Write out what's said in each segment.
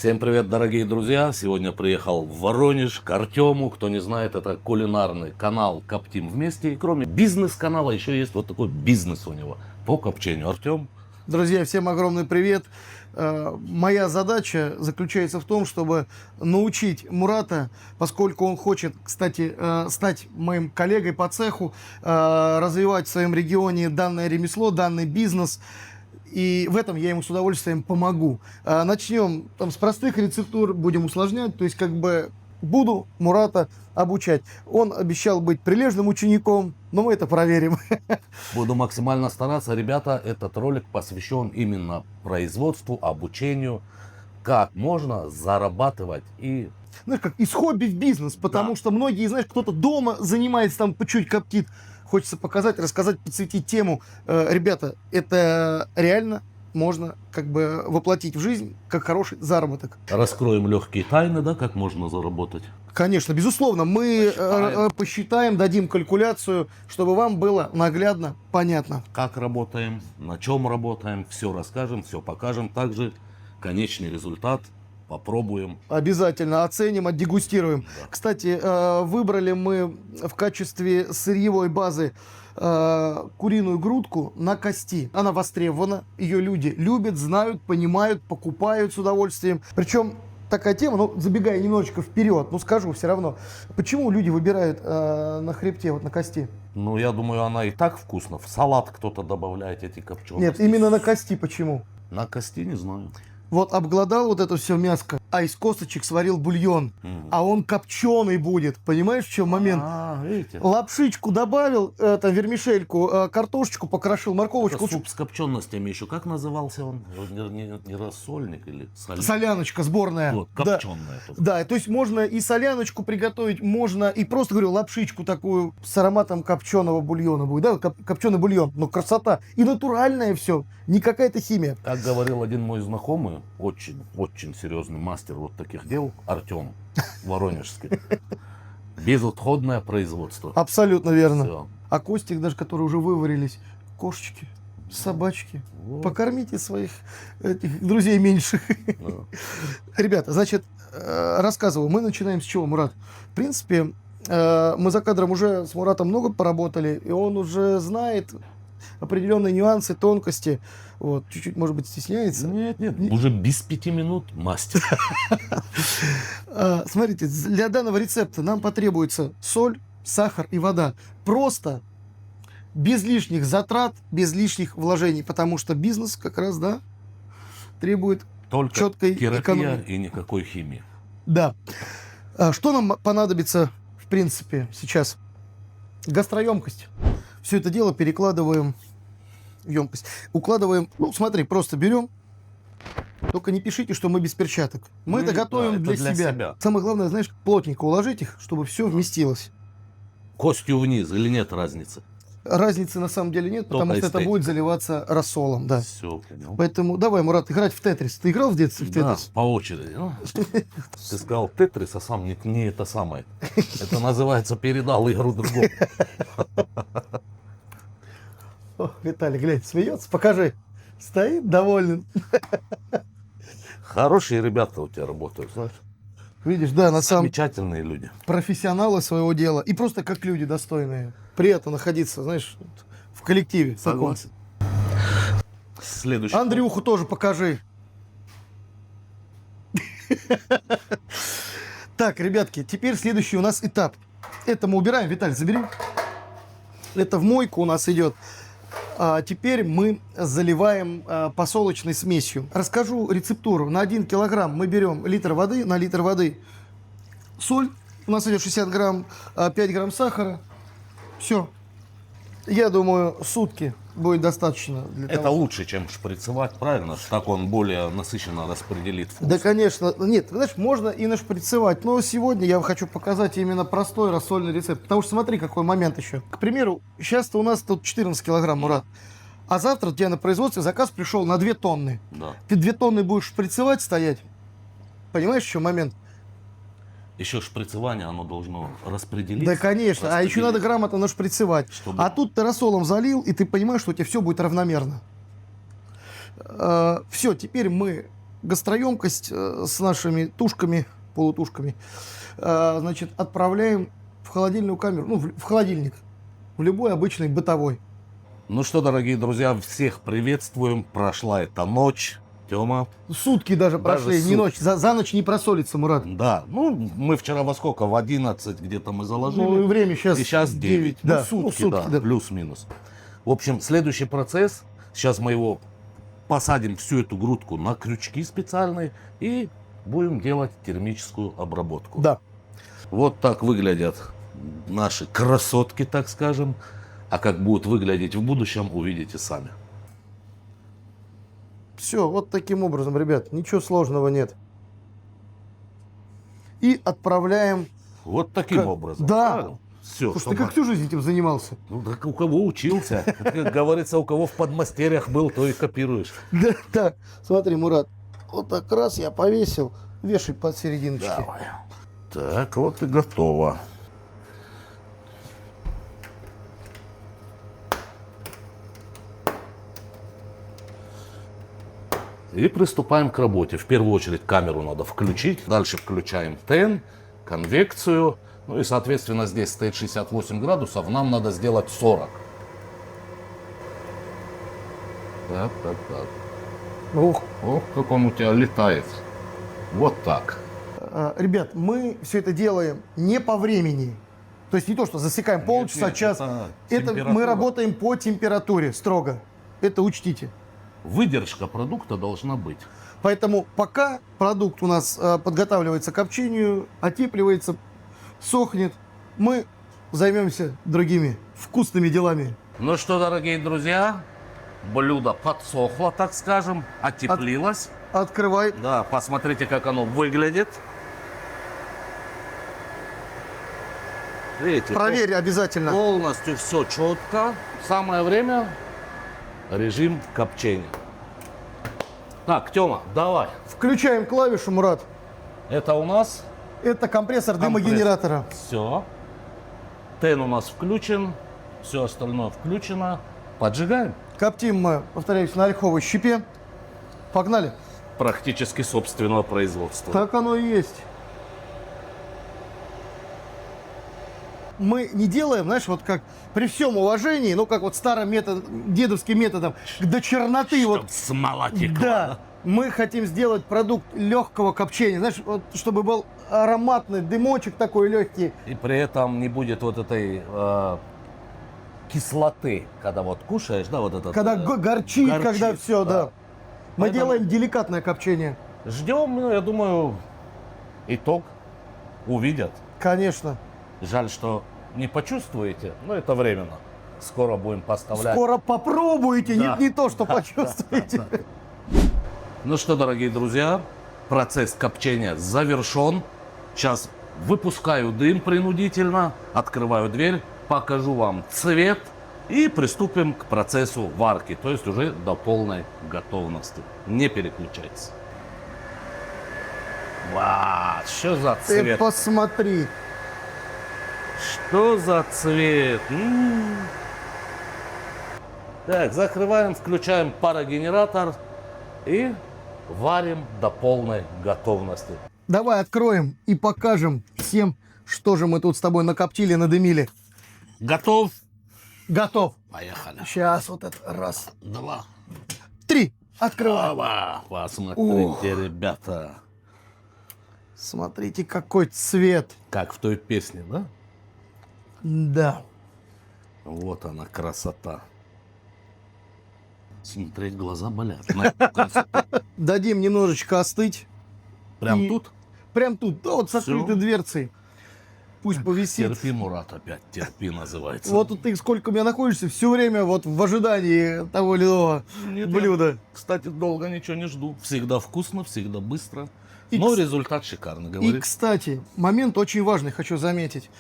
Всем привет, дорогие друзья! Сегодня приехал в Воронеж к Артему. Кто не знает, это кулинарный канал «Коптим вместе». И кроме бизнес-канала еще есть вот такой бизнес у него по копчению. Артем. Друзья, всем огромный привет. Моя задача заключается в том, чтобы научить Мурата, поскольку он хочет, кстати, стать моим коллегой по цеху, развивать в своем регионе данное ремесло, данный бизнес. И в этом я ему с удовольствием помогу. Начнем там с простых рецептур, будем усложнять. То есть как бы буду Мурата обучать. Он обещал быть прилежным учеником, но мы это проверим. Буду максимально стараться. Ребята, этот ролик посвящен именно производству, обучению, как можно зарабатывать и... Знаешь, как из хобби в бизнес, потому что многие, знаешь, кто-то дома занимается, там по чуть коптит. Хочется показать, рассказать, подсветить тему. Ребята, это реально можно как бы воплотить в жизнь как хороший заработок. Раскроем легкие тайны, да, как можно заработать. Конечно, безусловно, мы посчитаем, дадим калькуляцию, чтобы вам было наглядно понятно. Как работаем, на чем работаем, все расскажем, все покажем. Также конечный результат попробуем. Обязательно оценим, отдегустируем. Да. Кстати, выбрали мы в качестве сырьевой базы куриную грудку на кости. Она востребована, ее люди любят, знают, понимают, покупают с удовольствием. Причем такая тема, ну, забегая немножечко вперед, ну, скажу все равно, почему люди выбирают на хребте, вот на кости? Ну, я думаю, она и так вкусна. В салат кто-то добавляет эти копчености. Нет, именно на кости почему? На кости не знаю. Вот обглодал вот это все мяско, а из косточек сварил бульон, а он копченый будет. Понимаешь, в чем момент? Видите? Лапшичку добавил, вермишельку, картошечку покрошил, морковочку. Это суп с копченостями еще. Как назывался он? Не рассольник или соляночка? Соляночка сборная. Вот, копченая. Да, то есть можно и соляночку приготовить, можно и просто, говорю, лапшичку такую с ароматом копченого бульона будет. Да, копченый бульон, но красота. И натуральное все, не какая-то химия. Как говорил один мой знакомый, очень серьезный мастер вот таких дел, Артем Воронежский. Безотходное производство. Абсолютно верно. Все. А костик даже, которые уже выварились, кошечки, собачки, Вот. покормите своих этих друзей меньших. Да. Ребята, значит, рассказываю, мы начинаем с чего, Мурат? В принципе, мы за кадром уже с Муратом много поработали, и он уже знает определенные нюансы, тонкости. Вот, чуть-чуть, может быть, стесняется. Нет, уже без 5 минут мастер. Смотрите, для данного рецепта нам потребуется соль, сахар и вода. Просто, без лишних затрат, без лишних вложений, потому что бизнес как раз, да, требует Только четкой терапия экономии. и никакой химии. Да. Что нам понадобится, в принципе, сейчас? Гастроемкость. Все это дело перекладываем в емкость. Укладываем, ну, смотри, просто берем. Только не пишите, что мы без перчаток. Мы это готовим это для себя. Самое главное, знаешь, плотненько уложить их, чтобы все вместилось. Костью вниз или нет разницы? Разницы на самом деле нет, потому что это будет заливаться рассолом. Да. Все, понял. Поэтому давай, Мурат, играть в Тетрис. Ты играл в детстве в Тетрис? Да, по очереди. Ну, ты сказал Тетрис, а сам не это самое. Это называется передал игру другому. О, Виталий, глянь, смеется. Покажи. Стоит доволен. Хорошие ребята у тебя работают, знаешь. Видишь, да, на самом деле Замечательные люди. профессионалы своего дела. И просто как люди достойные. Приятно находиться, знаешь, в коллективе. Согласен. Следующий. Андрюху тоже покажи. Так, ребятки, теперь следующий у нас этап. Это мы убираем. Виталий, забери. Это в мойку у нас идет. А теперь мы заливаем посолочной смесью. Расскажу рецептуру. На 1 килограмм мы берем литр воды, на литр воды соль. У нас идет 60 грамм, 5 грамм сахара. Все. Я думаю, сутки будет достаточно. Для Это того. лучше, чем шприцевать, правильно? Так он более насыщенно распределит вкус. Да, конечно. Нет, знаешь, можно и нашприцевать. Но сегодня я хочу показать именно простой рассольный рецепт. Потому что смотри, какой момент еще. К примеру, сейчас-то у нас тут 14 килограмм, Мурат. А завтра у тебя на производстве заказ пришел на 2 тонны. Да. Ты 2 тонны будешь шприцевать, стоять. Понимаешь, еще момент? Еще шприцевание, оно должно распределиться. Да, конечно. А еще надо грамотно нашприцевать. Чтобы- А тут ты рассолом залил, и ты понимаешь, что у тебя все будет равномерно. Все, теперь мы гастроемкость с нашими тушками, полутушками, значит, отправляем в холодильную камеру, ну, в холодильник, в любой обычный бытовой. Ну что, дорогие друзья, всех приветствуем. Прошла эта ночь. Тёма. Сутки даже прошли, сутки. не ночь. За ночь не просолится, Мурат. Да, ну мы вчера во сколько? В 11 где-то мы заложили. Ну, и время сейчас И сейчас 9. Да, Ну, сутки, да, плюс-минус. В общем, следующий процесс. Сейчас мы его посадим, всю эту грудку, на крючки специальные и будем делать термическую обработку. Да. Вот так выглядят наши красотки, так скажем. А как будут выглядеть в будущем, увидите сами. Все, вот таким образом, ребят, ничего сложного нет. И отправляем. Вот таким образом. Да. Все. Слушай, ты как всю жизнь этим занимался? Ну, так у кого учился. Как говорится, у кого в подмастерьях был, то и копируешь. Да, да. Смотри, Мурат, вот так раз я повесил, вешай под серединочки. Давай. Так, вот и готово. И приступаем к работе. В первую очередь камеру надо включить. Дальше включаем тен, конвекцию. Ну и, соответственно, здесь стоит 68 градусов. Нам надо сделать 40. Так. Ух. Ох, как он у тебя летает. Вот так. Ребят, мы все это делаем не по времени. То есть не то, что засекаем полчаса, нет, час. это Это мы температура. работаем по температуре строго. Это учтите. Выдержка продукта должна быть. Поэтому пока продукт у нас подготавливается к копчению, отепливается, сохнет, мы займемся другими вкусными делами. Ну что, дорогие друзья, блюдо подсохло, так скажем, отеплилось. Открывай. Да, посмотрите, как оно выглядит. Видите, Проверь обязательно. полностью все четко. Самое время режим копчения. Так, Тёма, давай. Включаем клавишу, Мурат. Это у нас Это компрессор дымогенератора. все. Тен у нас включен, все остальное включено. Поджигаем. Коптим мы, повторяюсь, на ольховой щепе. Погнали. Практически собственного производства. Так оно и есть. Мы не делаем, знаешь, вот как при всем уважении, ну как вот старым методом, дедовским методом, до черноты. Чтоб Вот, смола текла. да, мы хотим сделать продукт легкого копчения, знаешь, вот, чтобы был ароматный дымочек такой легкий. И при этом не будет вот этой кислоты, когда вот кушаешь, да, вот этот. Когда горчит, когда все, да. Мы Поэтому- делаем деликатное копчение. Ждем, ну, я думаю, итог увидят. Конечно. Жаль, что не почувствуете, но это временно. Скоро будем поставлять. Скоро попробуете, Да. не то, что почувствуете. Ну что, дорогие друзья, процесс копчения завершен. Сейчас выпускаю дым принудительно, открываю дверь, покажу вам цвет и приступим к процессу варки, то есть уже до полной готовности. Не переключайтесь. Вау, что за Ты цвет? посмотри. Что за цвет? Так, закрываем, включаем парогенератор и варим до полной готовности. Давай откроем и покажем всем, что же мы тут с тобой накоптили, надымили. Готов? Готов. Поехали. Сейчас вот это раз, Два. 3. Открываем. Ава, посмотрите, Ух. ребята. Смотрите, какой цвет. Как в той песне, да? Да. Вот она, красота. Смотреть глаза болят. На эту красоту. Дадим немножечко остыть. Прям И- тут? Прям тут, да, вот с Всё. открытой дверцей. Пусть повисит. Терпи, Мурат, опять. Терпи называется. Вот тут ты сколько у меня находишься, все время вот в ожидании того или иного Нет, блюда. Кстати, долго ничего не жду. Всегда вкусно, всегда быстро. И Но кс- результат шикарный, И, говорит. кстати, момент очень важный, хочу заметить.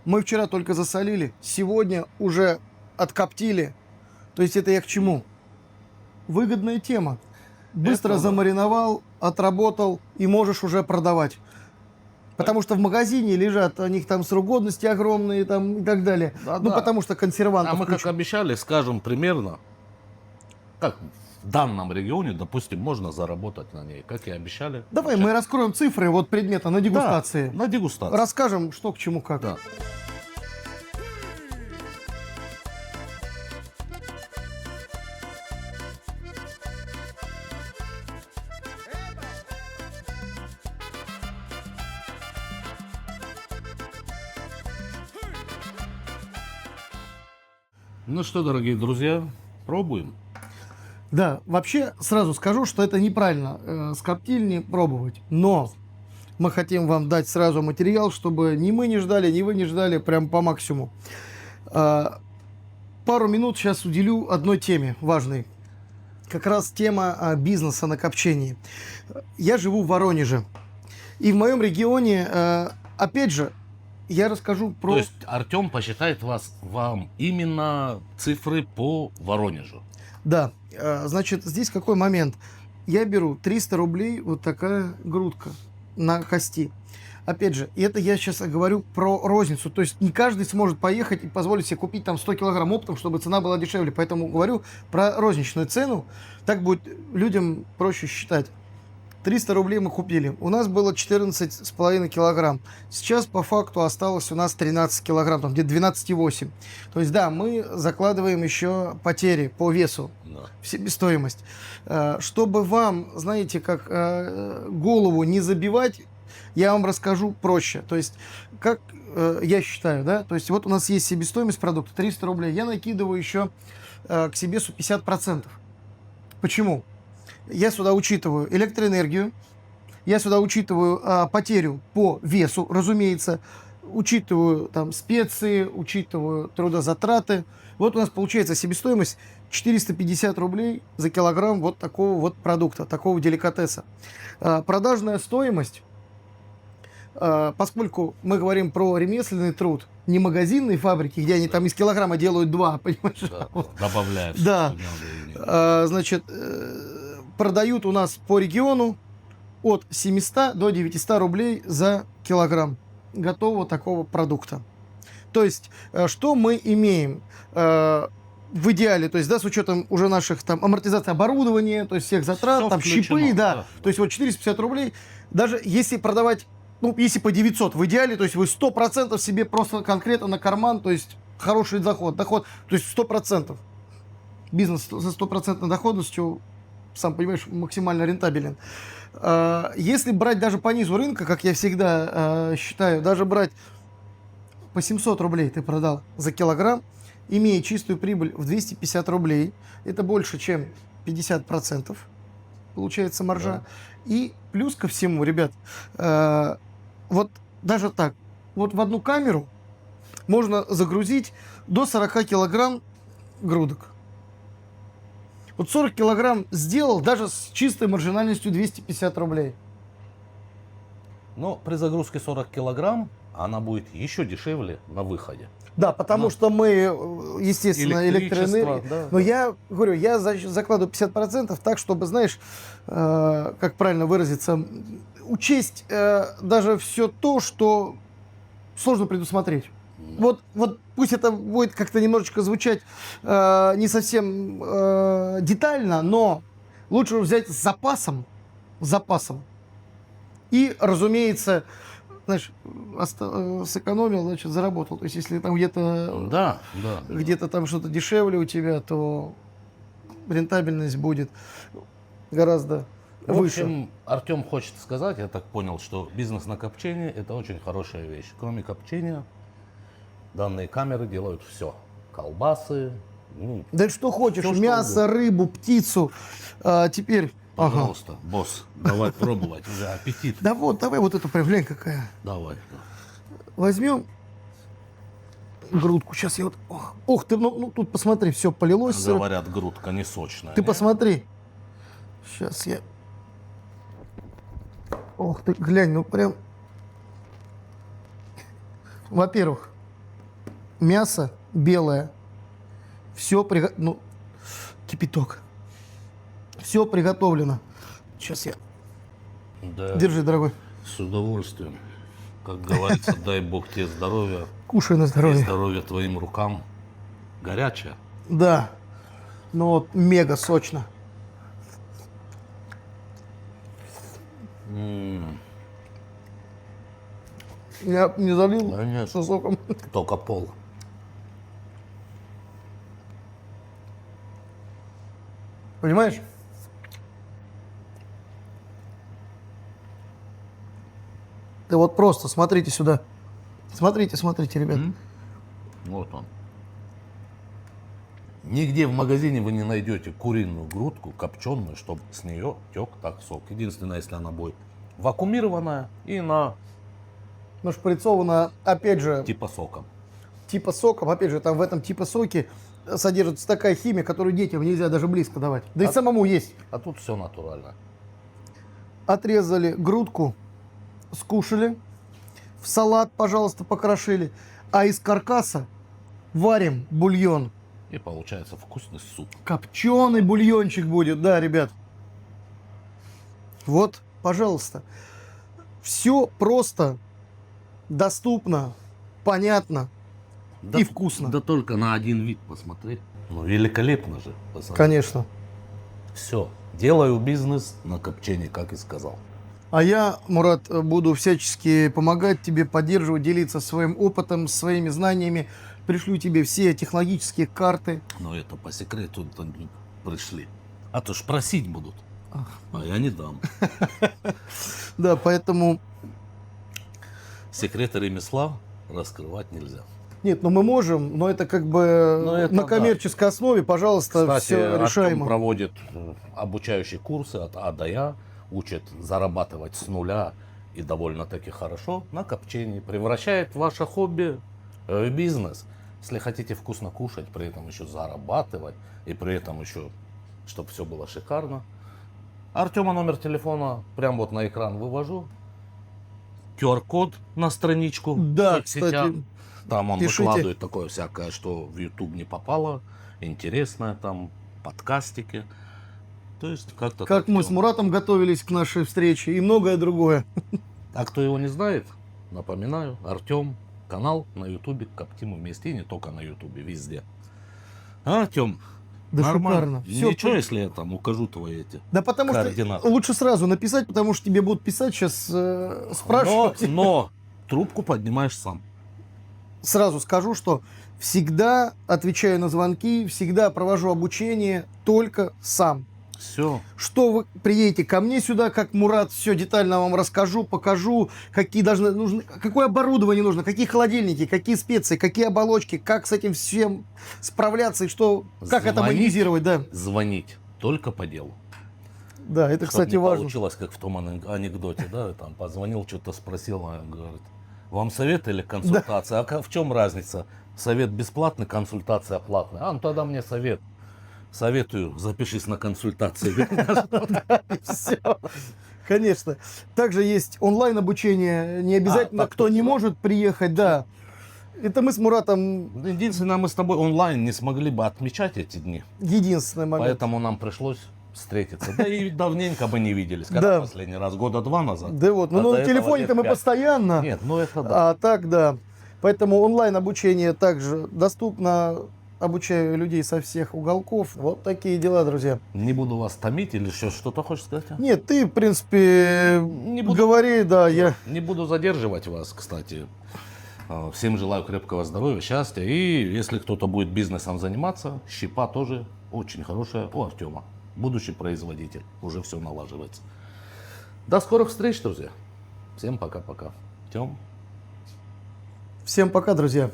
Мы вчера только засолили, сегодня уже откоптили. То есть это я к чему? Выгодная тема. Быстро Это да. замариновал, отработал и можешь уже продавать. Потому что в магазине лежат, у них там срок годности огромные там, и так далее. Да, Ну, да. потому что А консервантов мы, как куча. обещали, скажем примерно, как в данном регионе, допустим, можно заработать на ней, как и обещали. Давай мы раскроем цифры вот предмета на дегустации. Да, на дегустацию. Расскажем, что к чему, как. Да. Ну что, дорогие друзья, пробуем. Да, вообще сразу скажу, что это неправильно с коптильни пробовать. Но мы хотим вам дать сразу материал, чтобы ни мы не ждали, ни вы не ждали, прям по максимуму. Пару минут сейчас уделю одной теме важной. Как раз тема бизнеса на копчении. Я живу в Воронеже. И в моем регионе, опять же, я расскажу про... То есть Артем посчитает вам именно цифры по Воронежу. Да, значит, здесь какой момент? Я беру 300 рублей, вот такая грудка на кости. Опять же, это я сейчас говорю про розницу. То есть не каждый сможет поехать и позволить себе купить там 100 килограмм оптом, чтобы цена была дешевле. Поэтому говорю про розничную цену. Так будет людям проще считать. 300 рублей мы купили. У нас было 14,5 килограмм. Сейчас по факту осталось у нас 13 килограмм, там где-то 12,8. То есть да, мы закладываем еще потери по весу в себестоимость. Чтобы вам, знаете, как голову не забивать, я вам расскажу проще. То есть, как я считаю, да, то есть вот у нас есть себестоимость продукта 300 рублей. Я накидываю еще к себесу 50%. Почему? Я сюда учитываю электроэнергию, я сюда учитываю потерю по весу, разумеется, учитываю там специи, учитываю трудозатраты. Вот у нас получается себестоимость 450 рублей за килограмм вот такого вот продукта, такого деликатеса. Продажная стоимость, поскольку мы говорим про ремесленный труд, не магазинные фабрики, где они там из килограмма делают 2, понимаешь? Да, добавляют. Да, значит, продают у нас по региону от 700 до 900 рублей за килограмм готового такого продукта. То есть, что мы имеем в идеале, то есть, да, с учетом уже наших там амортизации оборудования, то есть всех затрат, Всё там включено, щипы, да. да. То есть вот 450 рублей, даже если продавать, ну, если по 900 в идеале, то есть вы 100% себе просто конкретно на карман, то есть хороший доход, то есть 100%. Бизнес со 100% доходностью, сам понимаешь, максимально рентабелен. Если брать даже по низу рынка, как я всегда считаю, даже брать по 700 рублей ты продал за килограмм, имея чистую прибыль в 250 рублей, это больше, чем 50%, получается маржа. Да. И плюс ко всему, ребят, вот даже так, вот в одну камеру можно загрузить до 40 килограмм грудок. Вот 40 килограмм сделал даже с чистой маржинальностью 250 рублей. Но при загрузке 40 килограмм она будет еще дешевле на выходе. Да, потому Ну, что мы, естественно, электричество, электроэнергия. да, Но да. я говорю, я закладываю 50% так, чтобы, знаешь, как правильно выразиться, учесть даже все то, что сложно предусмотреть. Вот пусть это будет как-то немножечко звучать не совсем детально, но лучше взять с запасом. И, разумеется, знаешь, сэкономил, значит, заработал. То есть, если там где-то Да. там что-то дешевле у тебя, то рентабельность будет гораздо В выше. общем, Артем хочет сказать, я так понял, что бизнес на копчении – это очень хорошая вещь. Кроме копчения, данные камеры делают все. Колбасы, ну, Да что хочешь, всё, что мясо, угодно. рыбу, птицу. Теперь, ага. Пожалуйста, босс, давай пробовать, уже аппетит. Да вот, давай вот эту прям, глянь какая. Давай. Возьмем грудку. Сейчас я вот... Ох ты, ну тут посмотри, все полилось. сыр. Говорят, грудка не сочная. Ты не? посмотри. Сейчас я... Ох ты, глянь, ну прям... Во-первых, мясо белое. Все ну, кипяток. Все приготовлено. Сейчас я... Да, Держи, дорогой. с удовольствием. Как говорится, дай бог тебе здоровья. Кушай на И здоровье. здоровья твоим рукам. Горячая. Да. Ну вот, мега сочно. Я не залил Да нет. со соком. Только пол. Понимаешь? Ты вот просто смотрите сюда. Смотрите, смотрите, ребят. Вот он. Нигде в магазине вы не найдете куриную грудку копченую, чтобы с нее тек так сок. Единственное, если она будет вакуумированная и Нашприцовано, опять же, типа соком. типа соком. Опять же, там в этом типа соке содержится такая химия, которую детям нельзя даже близко давать. Да и самому есть. А тут все натурально. Отрезали грудку, скушали, в салат, пожалуйста, покрошили, а из каркаса варим бульон. И получается вкусный суп. Копченый бульончик будет, да, ребят. Вот, пожалуйста. Все просто, доступно, понятно и вкусно. Да только на один вид посмотри. Ну великолепно же. Конечно. Все. Делаю бизнес на копчении, как и сказал. А я, Мурат, буду всячески помогать тебе, поддерживать, делиться своим опытом, своими знаниями. Пришлю тебе все технологические карты. Но это по секрету пришли. А то ж просить будут. А я не дам. Да, поэтому... Секреты ремесла раскрывать нельзя. Нет, ну мы можем, но это как бы Ну, это на да. коммерческой основе, пожалуйста, Кстати, все Артем решаемо. проводит обучающие курсы от А до Я, учит зарабатывать с нуля и довольно-таки хорошо на копчении. Превращает ваше хобби в бизнес. Если хотите вкусно кушать, при этом еще зарабатывать и при этом еще, чтобы все было шикарно. Артема номер телефона прям вот на экран вывожу. QR-код на страничку Да, в соцсетях. кстати, Там он пишите. выкладывает такое всякое, что в YouTube не попало, интересное там, подкастики. То есть как-то как так, мы с Тём. Муратом готовились к нашей встрече и многое другое. А кто его не знает, напоминаю, Артем, канал на YouTube «Коптим вместе», и не только на YouTube, везде. А, Артем, Да нормально. шикарно. Всё Ничего, если я там укажу твои эти Да потому координаты. что лучше сразу написать, потому что тебе будут писать сейчас, спрашивать. Но трубку поднимаешь сам. Сразу скажу, что всегда отвечаю на звонки, всегда провожу обучение только сам. Все. Что вы приедете ко мне сюда, как Мурат, все детально вам расскажу, покажу, какие должны нужны, какое оборудование нужно, какие холодильники, какие специи, какие оболочки, как с этим всем справляться и что, как это Звонить. монетизировать, да. Звонить только по делу. Да, это, Чтоб кстати, не важно. получилось, как в том анекдоте, да, там позвонил, что-то спросил, а говорит, вам совет или консультация? А в чем разница? Совет бесплатный, консультация платная. А, ну тогда мне совет. Советую, запишись на консультацию. Все. Конечно. Также есть онлайн обучение, не обязательно, так кто не точно. может приехать, да. Это мы с Муратом Единственное, мы с тобой онлайн не смогли бы отмечать эти дни. единственный момент. Поэтому нам пришлось встретиться. Да и давненько мы не виделись. Да. Когда последний раз? Года 2 назад? Да вот, ну А до на этого телефоне-то лет мы 5. постоянно. Нет, ну это да. А так, да. Поэтому онлайн обучение также доступно. Обучаю людей со всех уголков. Вот такие дела, друзья. Не буду вас томить или еще что-то хочешь сказать? а? Нет, ты, в принципе, Не буду. говори, да, я... Не буду задерживать вас, кстати. Всем желаю крепкого здоровья, счастья. И если кто-то будет бизнесом заниматься, щепа тоже очень хорошая у Артема. Будущий производитель. Уже все налаживается. До скорых встреч, друзья. Всем пока-пока. Тем. Всем пока, друзья.